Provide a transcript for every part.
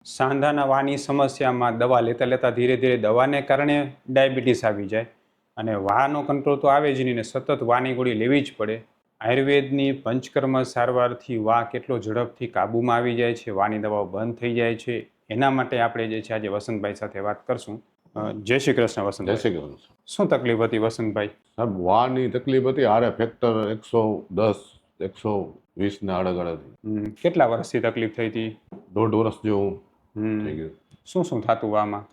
સાંધાના વાની સમસ્યામાં દવા લેતા લેતા ધીરે ધીરે દવાને કારણે ડાયાબિટીસ આવી જાય અને વાનો કંટ્રોલ તો આવે જ નહીં ને સતત વાની ગોળી લેવી જ પડે. આયુર્વેદની પંચકર્મ સારવારથી વા કેટલો ઝડપથી કાબૂમાં આવી જાય છે, વાની દવાઓ બંધ થઈ જાય છે, એના માટે આપણે જે છે આજે વસંતભાઈ સાથે વાત કરશું. જય શ્રી કૃષ્ણ જય વસંતભાઈ. શ્રી કૃષ્ણ. શું તકલીફ હતી વસંતભાઈ? સાહેબ વાની તકલીફ હતી, આરે ફેક્ટર 110 120 ને આડે હતી. કેટલા વર્ષથી તકલીફ થઈ હતી? 1.5 વર્ષ જેવું હમ. થઈ ગયું. શું શું થતું વામાં?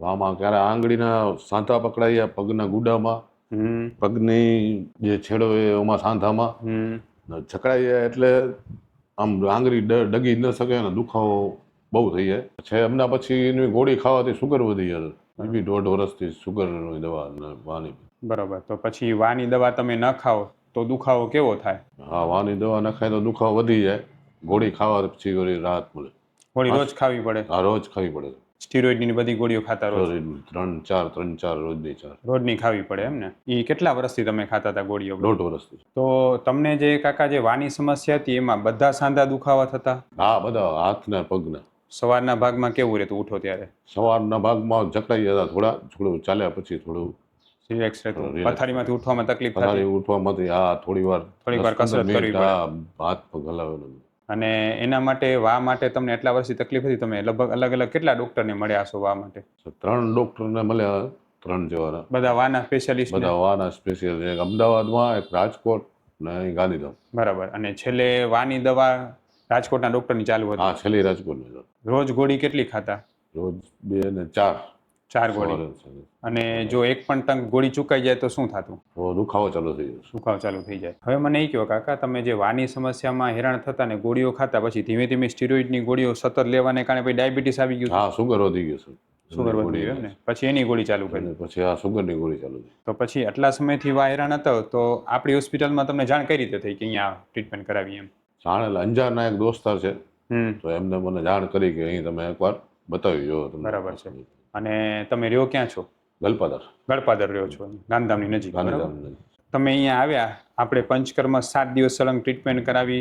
વામાં ક્યારે આંગળીના સાંધા પકડાયા, પગના ગુડામાં, હમ પગની જે છેડો હોય એમાં સાંધામાં હમ ને જકડાઈ જાય એટલે આમ આંગળી ડગી ન શકે ને દુખાવો બહુ થઈ જાય છે. એમના પછી એની ગોળી ખાવાથી સુગર વધી જાય. એ બી 1.5 વર્ષથી સુગરની દવા ને વાની. બરોબર. તો પછી વાની દવા તમે ન ખાઓ તો દુખાવો કેવો થાય? હા, વાની દવા ન ખાય તો દુખાવો વધી જાય. ગોળી ખાવા પછી વળી રાહત મળે. ગોળી રોજ ખાવી પડે? આ રોજ ખાવી પડે. સ્ટીરોઇડની બધી ગોળીઓ ખાતા રોજ? 3-4 રોજની 4. રોજની ખાવી પડે એમ ને? એ કેટલા વર્ષથી તમે ખાતા હતા ગોળીઓ? 1.5 વર્ષથી. તો તમને જે કાકા જે વાની સમસ્યા હતી એમાં બધા સાંધા દુખાવા થતા? હા, બધા હાથના પગના. સવારના ભાગમાં કેવું રહેતું ઉઠો ત્યારે? સવારના ભાગમાં જકડાઈ જતા, થોડું ચાલ્યા પછી થોડું રિલેક્સ રહેતું? Relax. પથારીમાંથી ઉઠવામાં તકલીફ પથારી થતી? ઉઠવામાંથી હા થોડી વાર કસરત 10-15 કરવી મિનિટ પડે. હા હાથ પગ હલાવે. અને એના માટે વા માટે તમને એટલા વર્ષથી તકલીફ હતી, તમે લગભગ અલગ અલગ કેટલા ડોક્ટરને મળ્યા હશો વા માટે? 3 ડોક્ટરને મળ્યા, 3 જેવાના. બધા વાના સ્પેશિયાલિસ્ટ? બધા વાના સ્પેશિયલ, એક અમદાવાદમાં, એક રાજકોટ ને અહીં ગાંધીધામ. બરાબર. અને છેલ્લે વાની દવા રાજકોટના ડોક્ટરની ચાલુ હતી? હા, છેલ્લી રાજકોટની. રોજ ગોળી કેટલી ખાતા? રોજ 2 ને 4. 4 ગોળી. અને જો એક પણ ટંક ગોળી ચૂકાઈ જાય તો શું થતું? તો દુખાવો ચાલુ થઈ જશે. દુખાવો ચાલુ થઈ જાય. હવે મને એ કહો કાકા, તમે જે વાની સમસ્યામાં હેરાન થતા ને ગોળીઓ ખાતા, પછી ધીમે ધીમે સ્ટીરોઇડની ગોળીઓ સતત લેવાને કારણે પછી ડાયાબિટીસ આવી ગયું? હા, સુગર વધી ગયું છે. સુગર વધી ગયું એમ ને? પછી એની ગોળી ચાલુ કરી? અને પછી આ સુગરની ગોળી ચાલુ થઈ. તો પછી આટલા સમયથી વા હેરાન હતો તો આપણી હોસ્પિટલમાં તમને જાણ કઈ રીતે થઈ કે અહીંયા ટ્રીટમેન્ટ કરાવી એમ? જાણેલા અંજારના એક દોસ્તાર છે, હમ તો એમને મને જાણ કરી કે અહીં તમે એકવાર બતાવી જો. બરાબર છે. અને તમે રહ્યો ક્યાં છો? ગલપાદર. ગળપાદર રહ્યો છો, ગાંધીધામની નજીક. બરાબર. ગાંધીધામ. તમે અહીંયા આવ્યા, આપણે પંચકર્મ 7 દિવસ સળંગ ટ્રીટમેન્ટ કરાવી,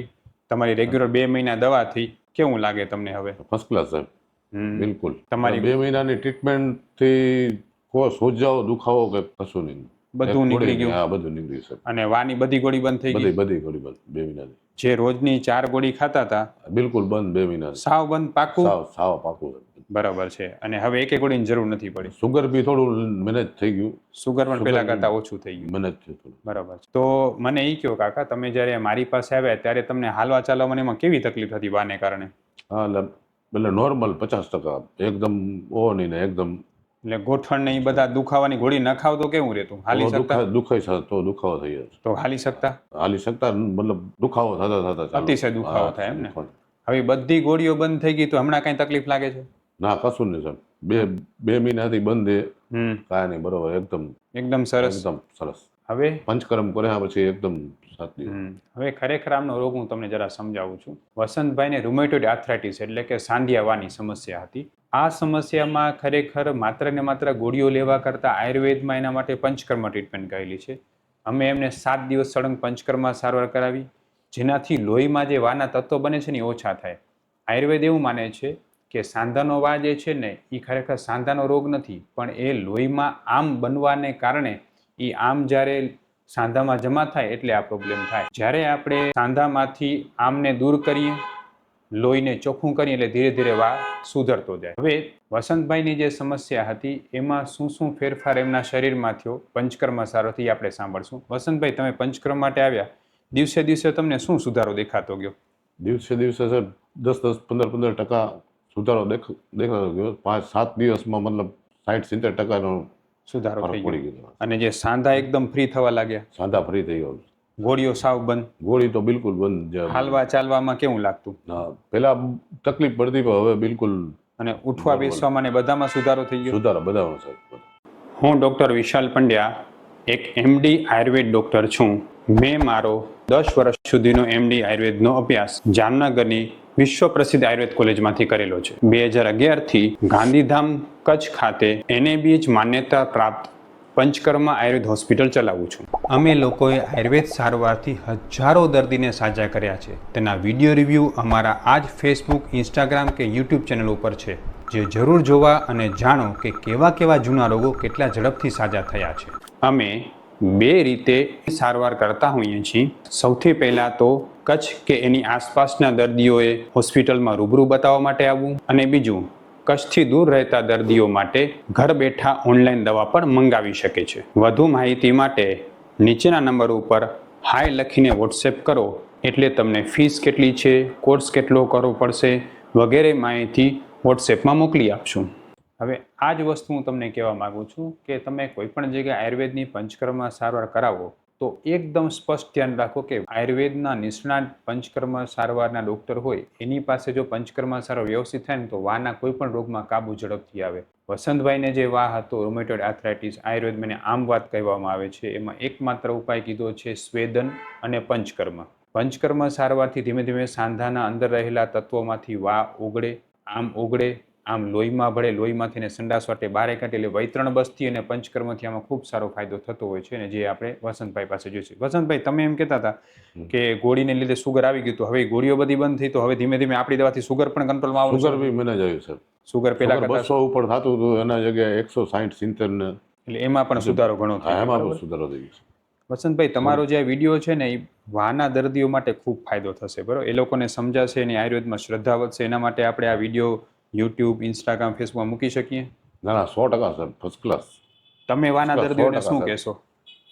તમારી રેગ્યુલર 2 મહિના દવા થઈ, કેવું લાગે તમને હવે? ફર્સ્ટ ક્લાસ સાહેબ, હમ. બિલકુલ. તમારી 2 મહિનાની ટ્રીટમેન્ટથી કોઈ સોજાઓ દુખાવો કે કશું નહીં. બધું નીકળી ગયું? હા, બધું નીકળી ગયું. અને વાની બધી ગોળી બંધ થઈ ગઈ? બધી ગોળી બંધ 2 મહિનાની. જે રોજની 4 ગોળી ખાતા હતા બિલકુલ બંધ 2 મહિના. સાવ બંધ? પાકું? સાવ પાકું. બરાબર છે. અને હવે એકે ગોળીની જરૂર નથી પડી? સુગર બી થોડું મેનેજ થઈ ગયું. સુગર પણ પહેલા કરતા ઓછું થઈ ગયું? મેનેજ થયું થોડું. બરાબર છે. તો મને એ કહો કાકા, તમે જ્યારે મારી પાસે આવ્યા ત્યારે તમને હાલવા ચાલવામાં એમાં કેવી તકલીફ હતી વાને કારણે? હા, એટલે નોર્મલ 50%. એકદમ ઓ નહીં ને એકદમ. એટલે ગોઠણ ને એ બધા દુખાવાની ગોળી ન ખાવ તો કેવું રહેતું? હાલી શકતા? દુખાય તો દુખાવો થઈ જાય. તો હાલી શકતા? હાલી શકતા, મતલબ દુખાવો થતા ચાલુ. અતિશય દુખાવો થાય એમ ને? હવે બધી ગોળીઓ બંધ થઈ ગઈ તો હમણાં કઈ તકલીફ લાગે છે? ના, કશું નહીં સાહેબ. 2 મહિનાથી બંધ છે. કાંઈ નહીં, બરોબર, એકદમ સરસ. એકદમ સરસ. હવે પંચકર્મ કર્યા પછી એકદમ સાચી. હવે ખરેખર આમનો રોગ હું તમને જરા સમજાવું છું. વસંતભાઈને રૂમેટોઇડ આર્થરાઇટિસ એટલે કે સાંધિયાવાની સમસ્યા હતી. આ સમસ્યામાં ખરેખર માત્ર ને માત્ર ગોળીઓ લેવા કરતાં આયુર્વેદમાં એના માટે પંચકર્મ ટ્રીટમેન્ટ કરેલી છે. અમે એમને 7 દિવસ સળંગ પંચકર્મ સારવાર કરાવી, જેનાથી લોહીમાં જે વાના તત્વો બને છે ને એ ઓછા થાય. આયુર્વેદ એવું માને છે કે સાંધાનો વા જે છે ને એ ખરેખર સાંધાનો રોગ નથી, પણ એ લોહીમાં આમ બનવાને કારણે એ આમ જ્યારે સાંધામાં જમા થાય એટલે આ પ્રોબ્લેમ થાય. જ્યારે આપણે સાંધામાંથી આમને દૂર કરીએ, લોહીને ચોખ્ખું કરીએ એટલે ધીરે ધીરે વા સુધરતો જાય. હવે વસંતભાઈની જે સમસ્યા હતી એમાં શું શું ફેરફાર એમના શરીરમાં થયો પંચકર્મ સારવારથી આપણે સાંભળશું. વસંતભાઈ, તમે પંચકર્મ માટે આવ્યા, દિવસે દિવસે તમને શું સુધારો દેખાતો ગયો? દિવસે સર 10-15% સુધારો દેખાતો ગયો. 5-7 દિવસમાં મતલબ 60-70% સુધારો થઈ પડી ગયો. ગયો. અને જે સાંધા એકદમ ફ્રી થવા લાગ્યા? સાંધા ફ્રી થઈ ગયો. ગોળીઓ સાવ બંધ? ગોળી તો બિલકુલ બંધ. હાલવા ચાલવામાં કેવું લાગતું? પેલા તકલીફ પડતી પણ હવે બિલકુલ. અને ઉઠવા બેસવામાં ને બધામાં સુધારો થઈ ગયો? સુધારો બધામાં સાહેબ. હું ડૉક્ટર વિશાલ પંડ્યા, એક MD આયુર્વેદ ડૉક્ટર છું. મેં મારો 10 વર્ષ સુધીનો MD આયુર્વેદનો અભ્યાસ જામનગરની વિશ્વ પ્રસિદ્ધ આયુર્વેદ કોલેજમાંથી કરેલો છે. 2011થી ગાંધીધામ કચ્છ ખાતે NABH માન્યતા પ્રાપ્ત પંચકર્મા આયુર્વેદ હોસ્પિટલ ચલાવું છું. અમે લોકોએ આયુર્વેદ સારવારથી હજારો દર્દીને સાજા કર્યા છે. તેના વિડીયો રિવ્યૂ અમારા આ જ ફેસબુક, ઇન્સ્ટાગ્રામ કે યુટ્યુબ ચેનલ ઉપર છે, જે જરૂર જોવા અને જાણો કે કેવા કેવા જૂના રોગો કેટલા ઝડપથી સાજા થયા છે. અમે 2 રીતે સારવાર કરતા હોઈએ છીએ. સૌથી પહેલાં તો કચ્છ કે એની આસપાસના દર્દીઓએ હોસ્પિટલમાં રૂબરૂ બતાવવા માટે આવવું, અને બીજું કચ્છથી દૂર રહેતા દર્દીઓ માટે ઘર બેઠા ઓનલાઈન દવા પણ મંગાવી શકે છે. વધુ માહિતી માટે નીચેના નંબર ઉપર હાય લખીને વોટ્સએપ કરો, એટલે તમને ફીસ કેટલી છે, કોર્સ કેટલો કરવો પડશે વગેરે માહિતી વોટ્સએપમાં મોકલી આપશું. હવે આ જ વસ્તુ હું તમને કહેવા માગું છું કે તમે કોઈ પણ જગ્યાએ આયુર્વેદની પંચકર્મ સારવાર કરાવો તો એકદમ સ્પષ્ટ ધ્યાન રાખો કે આયુર્વેદના નિષ્ણાત પંચકર્મ સારવારના ડૉક્ટર હોય એની પાસે જો પંચકર્મ સારવાર વ્યવસ્થિત થાય ને તો વાના કોઈ પણ રોગમાં કાબુ ઝડપથી આવે. વસંતભાઈને જે વાહ હતો રૂમેટોઇડ આર્થરાઇટિસ, આયુર્વેદમાં એને આમ વાત કહેવામાં આવે છે, એમાં એકમાત્ર ઉપાય કીધો છે સ્વેદન અને પંચકર્મ. પંચકર્મ સારવારથી ધીમે ધીમે સાંધાના અંદર રહેલા તત્વોમાંથી વાહ ઓગળે, આમ લોહીમાં ભળે, લોહીમાંથી એને સંડાસ વાટે બહાર કાઢે, એટલે વૈતરણ બસ્તી અને પંચકર્મથી આમાં ખૂબ સારો ફાયદો થતો હોય છે, અને જે આપણે વસંતભાઈ પાસે જોઈશું. વસંતભાઈ, તમે એમ કહેતા હતા કે ગોળીને લીધે સુગર આવી ગયું, તો હવે ગોળીઓ બધી બંધ થઈ, તો હવે ધીમે ધીમે આપણી દવાથી સુગર પણ કંટ્રોલમાં આવશે. સુગર બી મને જ આવ્યું સર. સુગર પહેલા કરતા 200 ઉપર થતું હતું, એના જગ્યાએ 160 70 ને એટલે એમાં પણ સુધારો ઘણો હા, થયો. એમાં પણ સુધારો થઈ ગયો. વસંતભાઈ, તમારો જે વિડીયો છે ને એ વાના દર્દીઓ માટે ખૂબ ફાયદો થશે, બરાબર? એ લોકોને સમજાશે અને આયુર્વેદમાં શ્રદ્ધા વધશે. એના માટે આપણે આ વિડીયો યુટ્યુબ, ઇન્સ્ટાગ્રામ, ફેસબુકમાં મૂકી શકીએ. ના ના, 100% સર, ફર્સ્ટ ક્લાસ. તમે વાના દર્દીઓને 100% શું સર. કહેશો?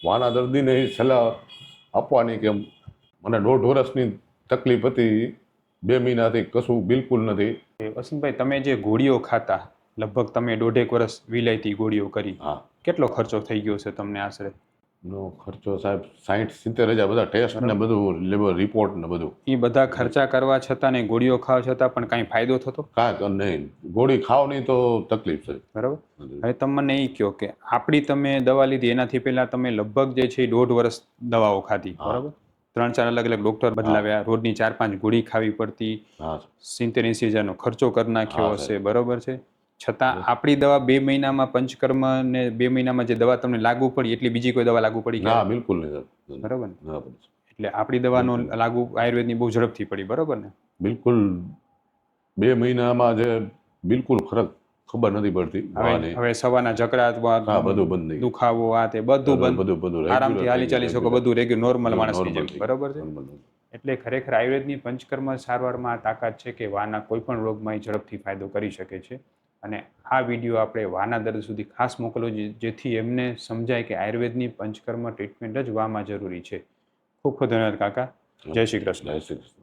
વાના દર્દીને એ સલાહ આપવાની કે મને 1.5 વર્ષની તકલીફ હતી, 2 મહિનાથી કશું બિલકુલ નથી. વસંતભાઈ, તમે જે ગોળીઓ ખાતા, લગભગ તમે 1.5 વર્ષ વિલાયતી ગોળીઓ કરી, હા, કેટલો ખર્ચો થઈ ગયો છે તમને આશરે? નો ખર્ચો સાહેબ 60 70 હજાર, બધા ટેસ્ટ ને બધું, લેબર રિપોર્ટ ને બધું. એ બધા ખર્ચા કરવા છતાં ને ગોળીઓ ખાવા છતાં પણ કાંઈ ફાયદો થતો? કાંઈ નહીં, ગોળી ખાવ નહીં તો તકલીફ છે. બરાબર. હવે તમે મને એ કહો કે આપણી તમે દવા લીધી એનાથી પહેલા તમે લગભગ જે છે 1.5 વર્ષ દવાઓ ખાધી, બરાબર? 3-4 અલગ અલગ ડોક્ટર બદલાવ્યા, રોજની 4-5 ગોળી ખાવી પડતી, હા 70-80 હજારનો ખર્ચો કરી નાખ્યો હા, હશે, બરોબર છે? છતાં આપણી દવા 2 મહિનામાં પંચકર્મ ને 2 મહિનામાં જે દવા તમને લાગુ પડી એટલી બીજી કોઈ દવા લાગુ પડી? ના, બિલકુલ નહીં સર. બરાબર ને? ના, એટલે આપણી દવાનો લાગુ આયુર્વેદની બહુ ઝડપથી પડી, બરોબર ને? બિલકુલ 2 મહિનામાં જે બિલકુલ ફરક ખબર નથી પડતી. હવે સવારના જકડાટ, હા, બધું બંધ થઈ ગયું. દુખાવો, આ તે બધું બંધ, બધું આરામથી હાલી ચાલી શકો, બધું રેગ્યુલર નોર્મલ માણસની જેમ, બરોબર છે? normal. એટલે ખરેખર આયુર્વેદની પંચકર્મ સારવારમાં આ તાકાત છે કે વાના કોઈ પણ રોગમાં એ ઝડપથી ફાયદો કરી શકે છે. અને આ વિડીયો આપણે વાના દર્દ સુધી ખાસ મોકલો, જેથી એમને સમજાય કે આયુર્વેદની પંચકર્મ ટ્રીટમેન્ટ જ વામાં જરૂરી છે. ખૂબ ખૂબ ધન્યવાદ કાકા. જય શ્રી કૃષ્ણ. જય શ્રી કૃષ્ણ.